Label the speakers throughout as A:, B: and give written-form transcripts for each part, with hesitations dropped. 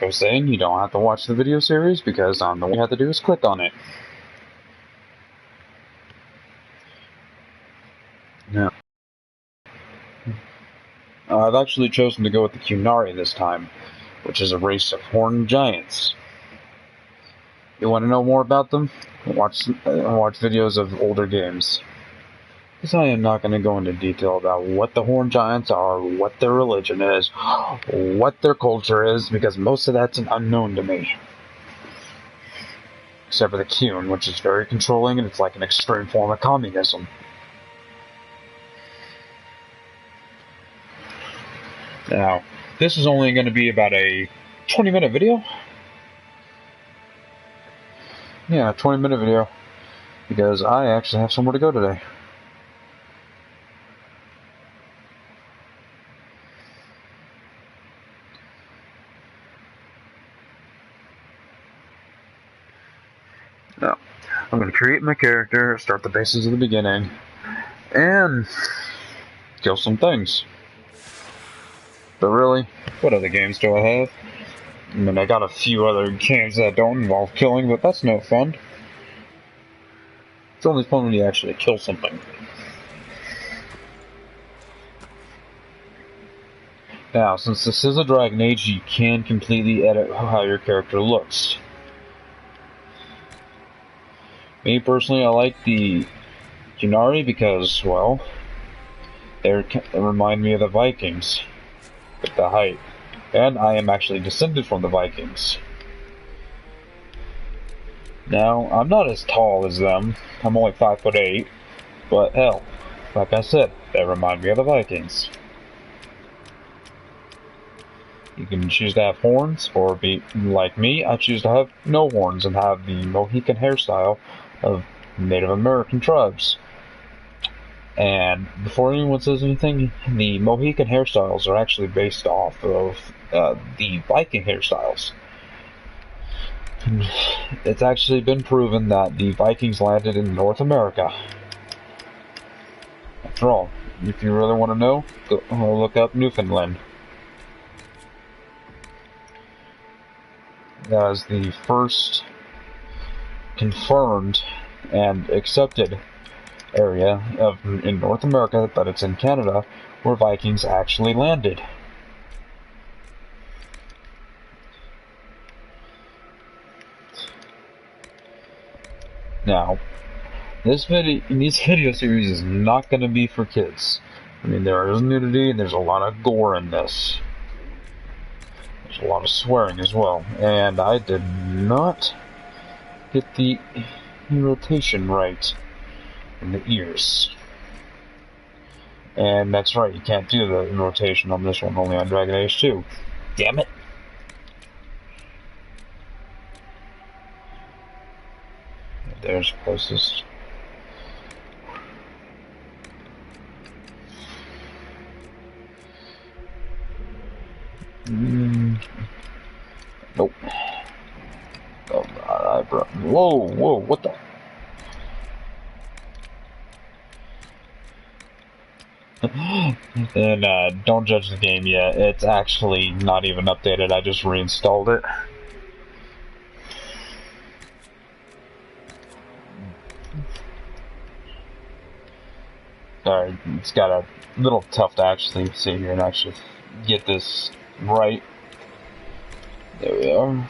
A: I was saying, you don't have to watch the video series because all you have to do is click on it. Now, I've actually chosen to go with the Qunari this time, which is a race of horned giants. You want to know more about them? Watch videos of older games. Because I am not going to go into detail about what the horned giants are, what their religion is, what their culture is, because most of that's unknown to me. Except for the Qun, which is very controlling, and it's like an extreme form of communism. Now, this is only going to be about a 20-minute video. Yeah, a 20-minute video. Because I actually have somewhere to go today. Now, I'm going to create my character, start the bases at the beginning, and kill some things. But really, what other games do I have? I mean, I got a few other games that don't involve killing, but that's no fun. It's only fun when you actually kill something. Now, since this is a Dragon Age, you can completely edit how your character looks. Me personally, I like the Qunari because, well, they remind me of the Vikings with the height. And I am actually descended from the Vikings. Now, I'm not as tall as them. I'm only 5'8", but hell, like I said, they remind me of the Vikings. You can choose to have horns, or be like me, I choose to have no horns and have the Mohican hairstyle of Native American tribes. And before anyone says anything, the Mohican hairstyles are actually based off of the Viking hairstyles. It's actually been proven that the Vikings landed in North America. After all, if you really want to know, go look up Newfoundland. That is the first confirmed and accepted area in North America, but it's in Canada, where Vikings actually landed. Now, this video series is not going to be for kids. I mean, there is nudity and there's a lot of gore in this. There's a lot of swearing as well, and I did not get the rotation right in the ears. And that's right, you can't do the rotation on this one, only on Dragon Age 2. Damn it! There's closest. Nope. Oh God, whoa, what the? And don't judge the game yet. It's actually not even updated. I just reinstalled it. Alright, it's got a little tough to actually sit here and actually get this right. There we are.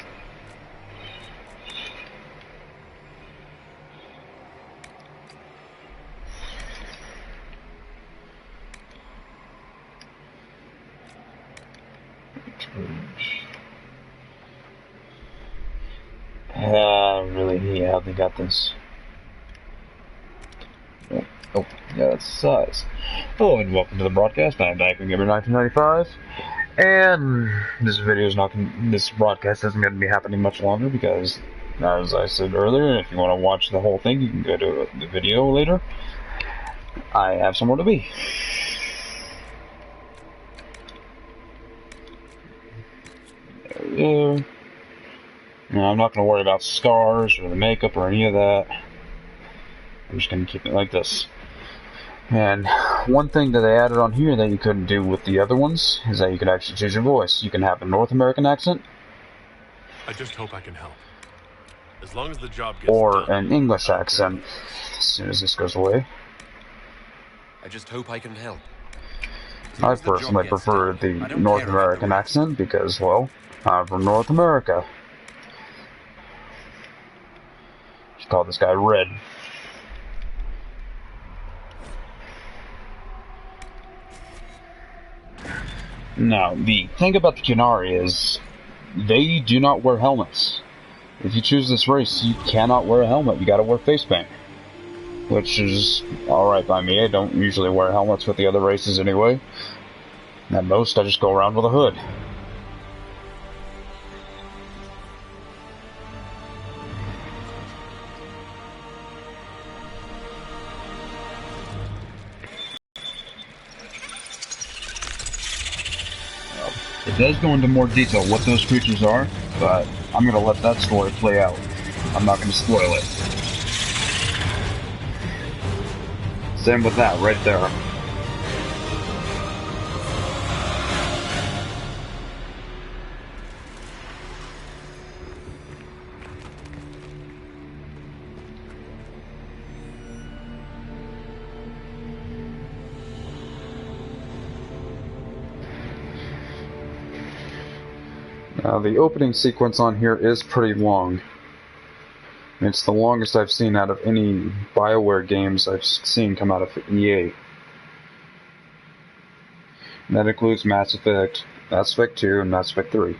A: Really, yeah, they got this. Oh, yeah, that's the size. Hello and welcome to the broadcast. I'm Dragon Gamer 1995, and this broadcast isn't going to be happening much longer because, as I said earlier, if you want to watch the whole thing, you can go to the video later. I have somewhere to be. There we go. Now, I'm not going to worry about scars or the makeup or any of that. I'm just going to keep it like this. And one thing that they added on here that you couldn't do with the other ones is that you could actually choose your voice. You can have a North American accent,
B: I just hope I can help. As long as the job gets
A: or
B: done,
A: an English accent as soon as this goes away.
C: I just hope I can help.
A: I personally prefer the North American accent because, well, I'm from North America. Just call this guy Red. Now, the thing about the Qunari is, they do not wear helmets. If you choose this race, you cannot wear a helmet. You gotta wear face paint. Which is alright by me. I don't usually wear helmets with the other races anyway. At most, I just go around with a hood. It does go into more detail what those creatures are, but I'm going to let that story play out. I'm not going to spoil it. Same with that right there. Now, the opening sequence on here is pretty long. It's the longest I've seen out of any BioWare games I've seen come out of EA. And that includes Mass Effect 2, and Mass Effect 3.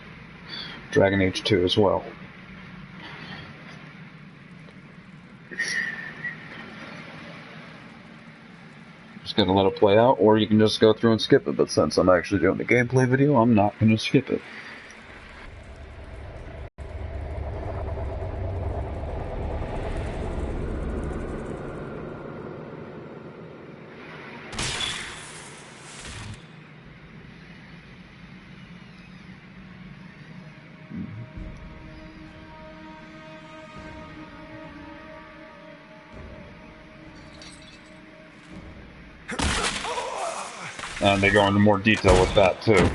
A: Dragon Age 2 as well. Just gonna let it play out, or you can just go through and skip it, but since I'm actually doing the gameplay video, I'm not gonna skip it. And they go into more detail with that, too.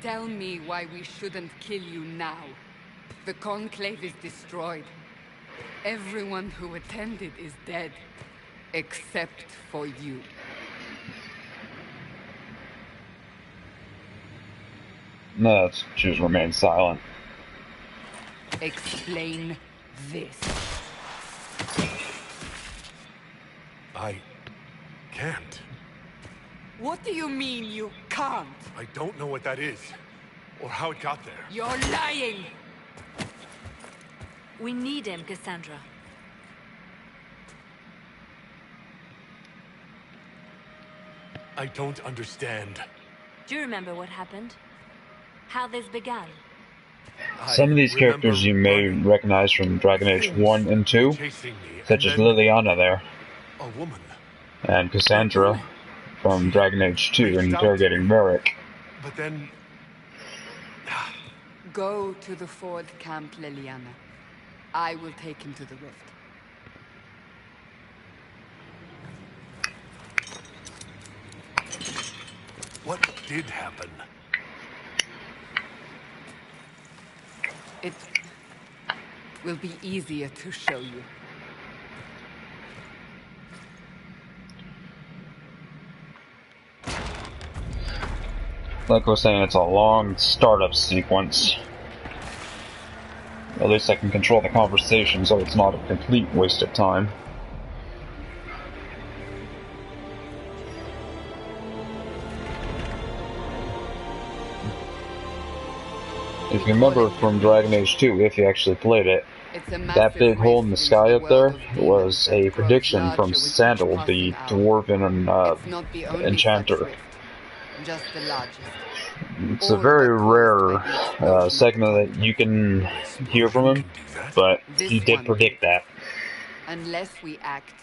D: Tell me why we shouldn't kill you now. The Conclave is destroyed. Everyone who attended is dead. Except for you.
A: No, let's choose remain silent.
D: Explain this.
B: I can't.
D: What do you mean you can't?
B: I don't know what that is, or how it got there.
D: You're lying!
E: We need him, Cassandra.
B: I don't understand.
E: Do you remember what happened? How this began?
A: Some of these characters you may recognize from Dragon Age 1 and 2, such as Liliana there,
B: a woman,
A: and Cassandra from Dragon Age 2 interrogating Merrick.
B: But then...
D: Go to the Ford camp, Liliana. I will take him to the rift.
B: What did happen?
D: It will be easier to show you.
A: Like I was saying, it's a long startup sequence. At least I can control the conversation so it's not a complete waste of time. If you remember from Dragon Age 2, if you actually played it, that big hole in the sky up there was a prediction from Sandal, the dwarven enchanter.
D: Just the largest.
A: It's a very rare segment that you can hear from him, but he did predict that.
D: Unless we act,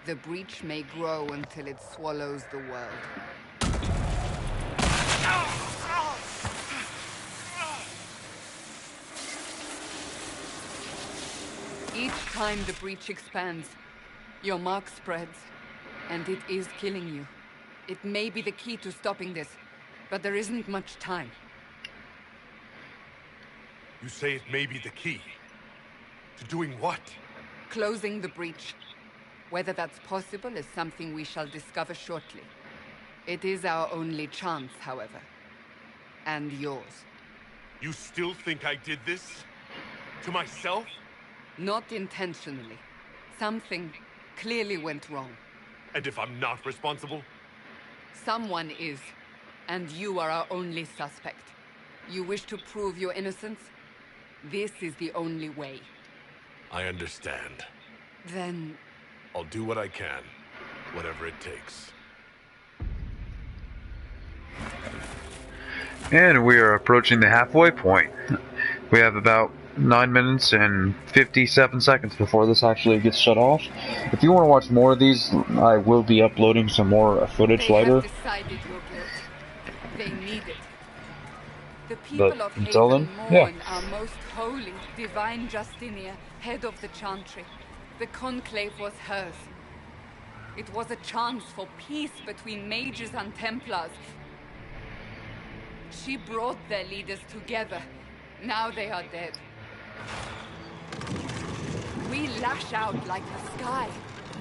D: the breach may grow until it swallows the world. Each time the breach expands, your mark spreads, and it is killing you. It may be the key to stopping this, but there isn't much time.
B: You say it may be the key. To doing what?
D: Closing the breach. Whether that's possible is something we shall discover shortly. It is our only chance, however. And yours.
B: You still think I did this? To myself?
D: Not intentionally. Something clearly went wrong.
B: And if I'm not responsible?
D: Someone is. And you are our only suspect. You wish to prove your innocence? This is the only way.
B: I understand.
D: Then...
B: I'll do what I can. Whatever it takes.
A: And we are approaching the halfway point. We have about 9 minutes and 57 seconds before this actually gets shut off. If you want to watch more of these, I will be uploading some more footage later.
D: They have decided your guilt. They need it. The people
A: But
D: of
A: until
D: Haven
A: then,
D: mourn our most holy, divine Justinia, head of the Chantry. The Conclave was hers. It was a chance for peace between mages and Templars. She brought their leaders together. Now they are dead. We lash out like the sky,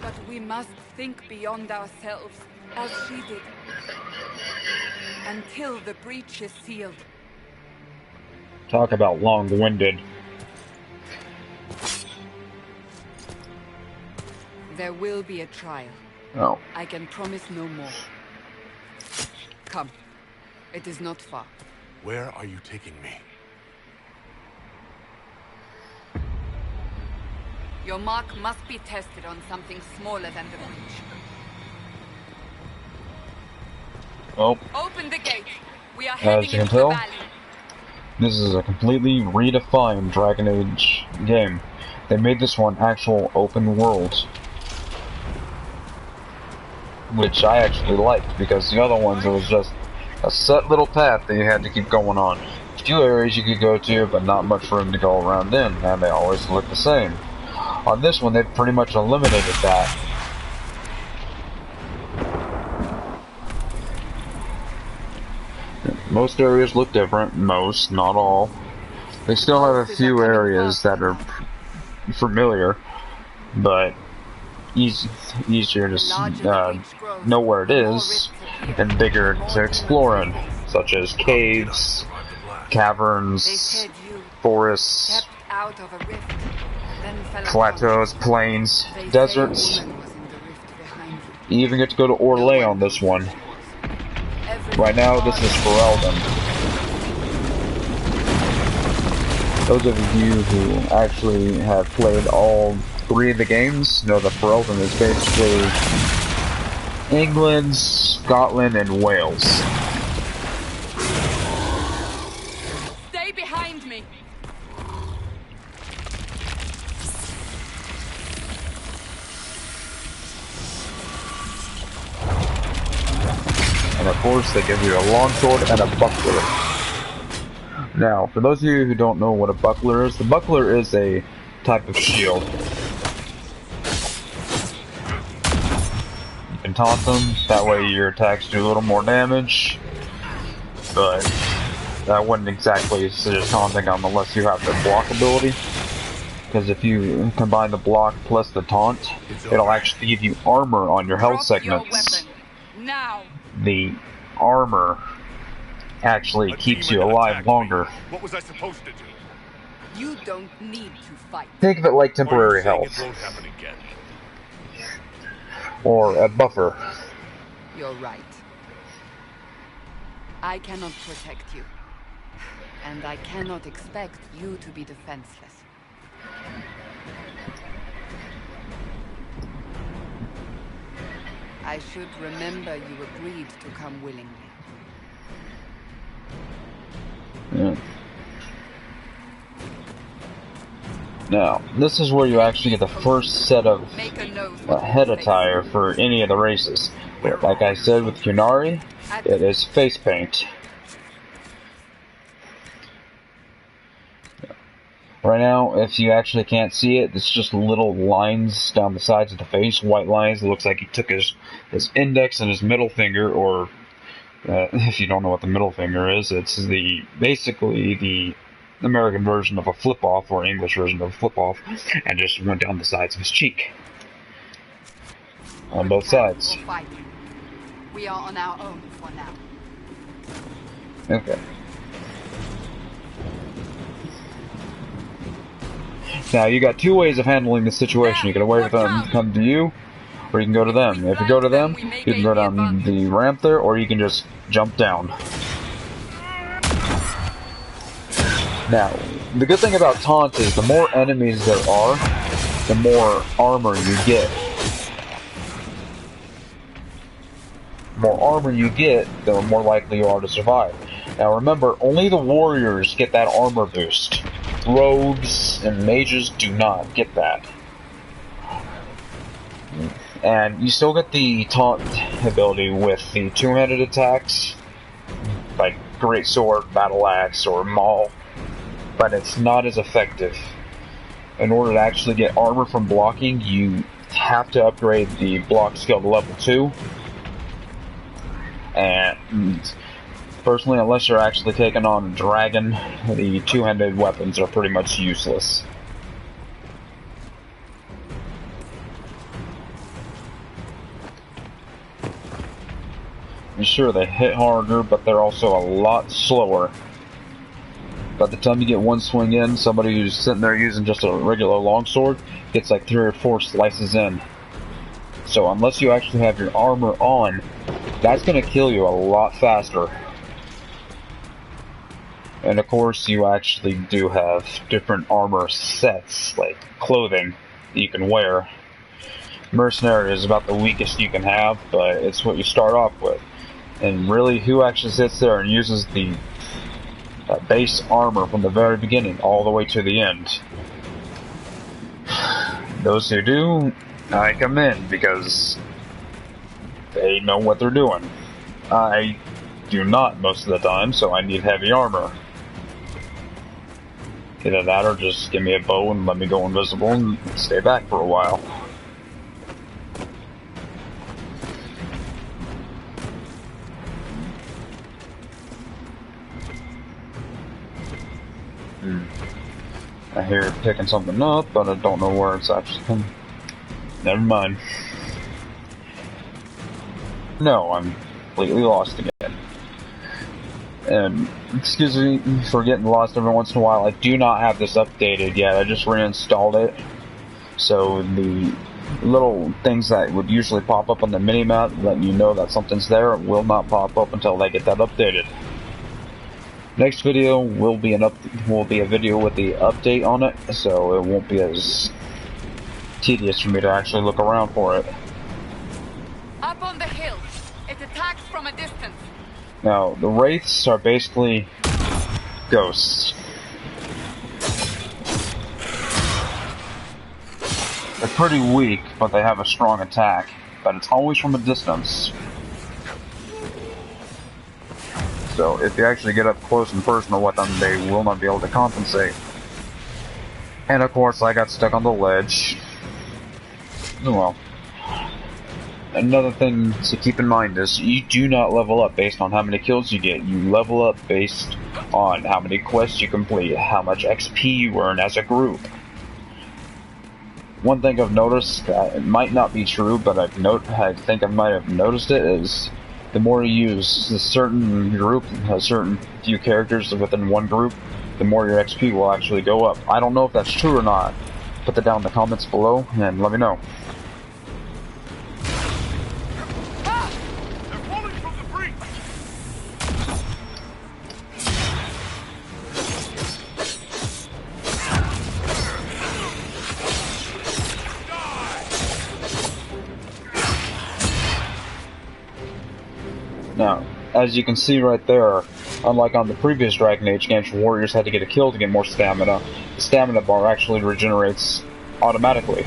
D: but we must think beyond ourselves, as she did. Until the breach is sealed.
A: Talk about long-winded.
D: There will be a trial.
A: Oh.
D: I can promise no more. Come. It is not far.
B: Where are you taking me?
D: Your mark must be tested on something smaller than the breach.
A: Well,
D: Open the gate. We are
A: as
D: heading
A: you can
D: into the
A: tell,
D: valley.
A: this is a completely redefined Dragon Age game. They made this one actual open world, which I actually liked, because the other ones, it was just a set little path that you had to keep going on. A few areas you could go to, but not much room to go around in, and they always look the same. On this one, they've pretty much eliminated that. Most areas look different. Most, not all. They still have a few areas that are familiar, but easier to know where it is, and bigger to explore in, such as caves, caverns, forests, plateaus, plains, deserts. You even get to go to Orlais on this one. Right now, this is Ferelden. Those of you who actually have played all 3 of the games know that Ferelden is basically England, Scotland, and Wales.
D: Stay behind me.
A: And of course, they give you a longsword and a buckler. Now, for those of you who don't know what a buckler is, the buckler is a type of shield. You can taunt them, that way your attacks do a little more damage, but that wouldn't exactly suggest taunting them unless you have the block ability, because if you combine the block plus the taunt, it'll actually give you armor on your health segments.
D: Now.
A: The armor actually keeps you alive longer.
B: What was I supposed to do?
D: You don't need to fight.
A: Think of it like temporary health.
B: It won't happen again.
A: Or a buffer.
D: You're right. I cannot protect you. And I cannot expect you to be defenseless. I should remember you agreed to come willingly.
A: Yeah. Now, this is where you actually get the first set of head attire for any of the races. But like I said with Qunari, it is face paint. Right now, if you actually can't see it, it's just little lines down the sides of the face, white lines. It looks like he took his index and his middle finger, or if you don't know what the middle finger is, it's basically the American version of a flip-off, or English version of a flip-off, and just went down the sides of his cheek. On both sides.
D: We are on our own for now.
A: Okay. Now, you got two ways of handling the situation. You can wait for them to come to you, or you can go to them. If you go to them, you can go down the ramp there, or you can just jump down. Now, the good thing about taunt is the more enemies there are, the more armor you get. The more armor you get, the more likely you are to survive. Now remember, only the warriors get that armor boost. Rogues and mages do not get that. And you still get the taunt ability with the two-handed attacks, like Great Sword, Battle Axe, or Maul, but it's not as effective. In order to actually get armor from blocking, you have to upgrade the block skill to level 2. And personally, unless you're actually taking on a dragon, the two-handed weapons are pretty much useless. And sure, they hit harder, but they're also a lot slower. By the time you get one swing in, somebody who's sitting there using just a regular longsword gets like 3 or 4 slices in. So unless you actually have your armor on, that's going to kill you a lot faster. And of course, you actually do have different armor sets, like clothing, that you can wear. Mercenary is about the weakest you can have, but it's what you start off with. And really, who actually sits there and uses the base armor from the very beginning all the way to the end? Those who do, I commend, because they know what they're doing. I do not most of the time, so I need heavy armor. Either that or just give me a bow and let me go invisible and stay back for a while. I hear it picking something up, but I don't know where it's actually coming. Never mind. No, I'm completely lost again. And excuse me for getting lost every once in a while. I do not have this updated yet. I just reinstalled it. So the little things that would usually pop up on the minimap letting you know that something's there will not pop up until they get that updated. Next video will be a video with the update on it, so it won't be as tedious for me to actually look around for it.
D: Up on the hill. It attacks from a distance.
A: Now, the wraiths are basically ghosts. They're pretty weak, but they have a strong attack, but it's always from a distance. So if you actually get up close and personal with them, they will not be able to compensate. And of course, I got stuck on the ledge. Well, another thing to keep in mind is you do not level up based on how many kills you get. You level up based on how many quests you complete, how much XP you earn as a group. One thing I've noticed, it might not be true, but I think I might have noticed it, is the more you use a certain group, a certain few characters within one group, the more your XP will actually go up. I don't know if that's true or not. Put that down in the comments below and let me know.
B: They're falling from the breach!
A: Now, as you can see right there, unlike on the previous Dragon Age games where warriors had to get a kill to get more stamina, the stamina bar actually regenerates automatically.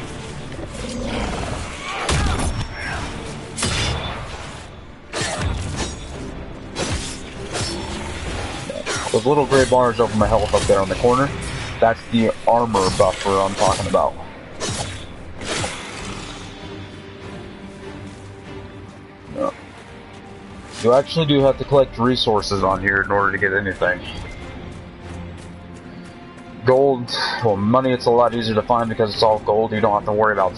A: Those little gray bars over my health up there in the corner, That's the armor buffer I'm talking about. Yeah. You actually do have to collect resources on here in order to get anything. Gold, well, money, it's a lot easier to find because it's all gold. You don't have to worry about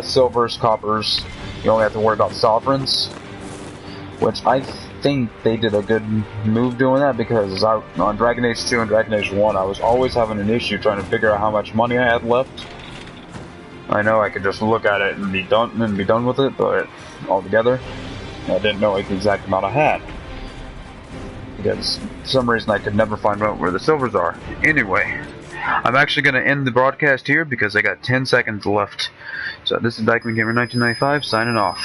A: silvers, coppers. You only have to worry about sovereigns, which I think they did a good move doing that, because on Dragon Age 2 and Dragon Age 1, I was always having an issue trying to figure out how much money I had left. I know I could just look at it and be done with it, but altogether, I didn't know like the exact amount I had, because for some reason I could never find out where the silvers are. Anyway, I'm actually going to end the broadcast here because I got 10 seconds left. So this is Dykeman Gamer 1995 signing off.